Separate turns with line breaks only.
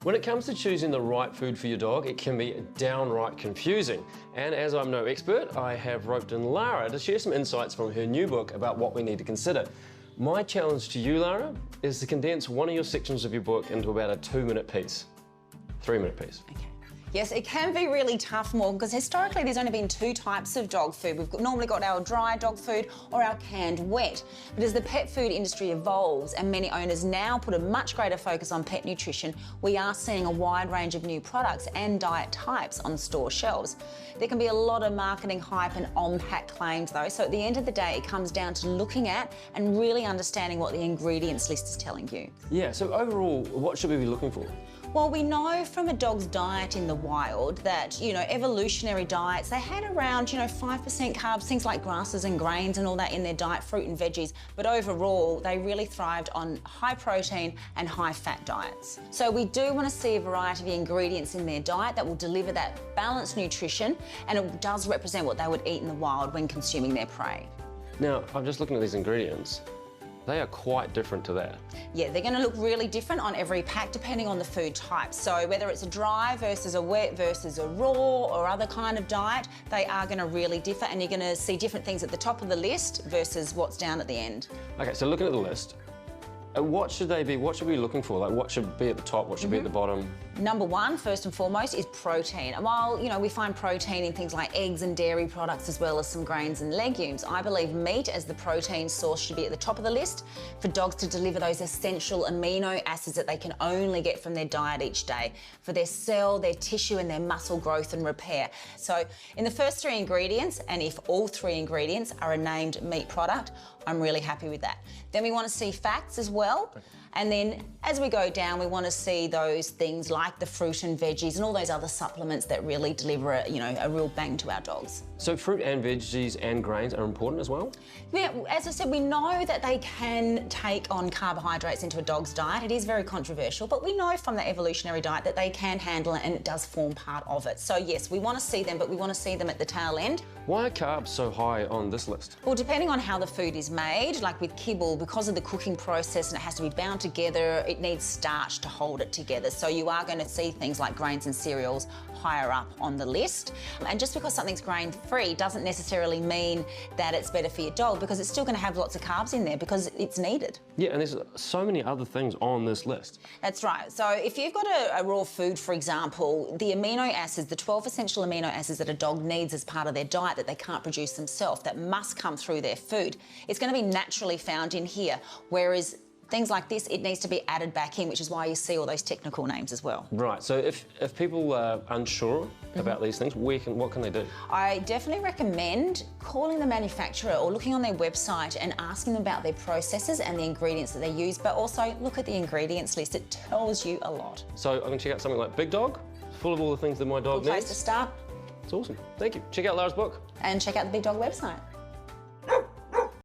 When it comes to choosing the right food for your dog, it can be downright confusing. And as I'm no expert, I have roped in Lara to share some insights from her new book about what we need to consider. My challenge to you, Lara, is to condense one of your sections of your book into about a 2-minute piece, 3-minute piece.
Okay. Yes, it can be really tough, Morgan, because historically there's only been 2 types of dog food. We've normally got our dry dog food or our canned wet. But as the pet food industry evolves and many owners now put a much greater focus on pet nutrition, we are seeing a wide range of new products and diet types on store shelves. There can be a lot of marketing hype and on-pack claims though, so at the end of the day it comes down to looking at and really understanding what the ingredients list is telling you.
Yeah, so overall, what should we be looking for?
Well, we know from a dog's diet in the wild that, evolutionary diets, they had around, 5% carbs, things like grasses and grains and all that in their diet, fruit and veggies. But overall, they really thrived on high protein and high fat diets. So we do want to see a variety of ingredients in their diet that will deliver that balanced nutrition, and it does represent what they would eat in the wild when consuming their prey.
Now, I'm just looking at these ingredients. They are quite different to that.
Yeah, they're going to look really different on every pack depending on the food type. So whether it's a dry versus a wet versus a raw or other kind of diet, they are going to really differ, and you're going to see different things at the top of the list versus what's down at the end.
Okay, so looking at the list, what should they be? What should we be looking for? Like, what should be at the top? What should be at the bottom?
Number one, first and foremost, is protein. And while, we find protein in things like eggs and dairy products as well as some grains and legumes, I believe meat as the protein source should be at the top of the list for dogs to deliver those essential amino acids that they can only get from their diet each day for their cell, their tissue and their muscle growth and repair. So in the first 3 ingredients, and if all 3 ingredients are a named meat product, I'm really happy with that. Then we want to see fats as well. And then as we go down, we want to see those things like the fruit and veggies and all those other supplements that really deliver a real bang to our dogs.
So fruit and veggies and grains are important as well?
Yeah, as I said, we know that they can take on carbohydrates into a dog's diet. It is very controversial, but we know from the evolutionary diet that they can handle it and it does form part of it. So yes, we want to see them, but we want to see them at the tail end.
Why are carbs so high on this list?
Well, depending on how the food is made, like with kibble, because of the cooking process and it has to be bound together, it needs starch to hold it together. So you are going to see things like grains and cereals higher up on the list. And just because something's grain-free doesn't necessarily mean that it's better for your dog, because it's still going to have lots of carbs in there because it's needed.
Yeah, and there's so many other things on this list.
That's right. So if you've got a raw food, for example, the amino acids, the 12 essential amino acids that a dog needs as part of their diet that they can't produce themselves, that must come through their food, it's going to be naturally found in here, whereas things like this, it needs to be added back in, which is why you see all those technical names as well.
Right, so if people are unsure about these things, what can they do?
I definitely recommend calling the manufacturer or looking on their website and asking them about their processes and the ingredients that they use, but also look at the ingredients list. It tells you a lot.
So I can check out something like Big Dog, full of all the things that my dog
Good place
needs.
to start.
It's awesome. Thank you. Check out Lara's book.
And check out the Big Dog website.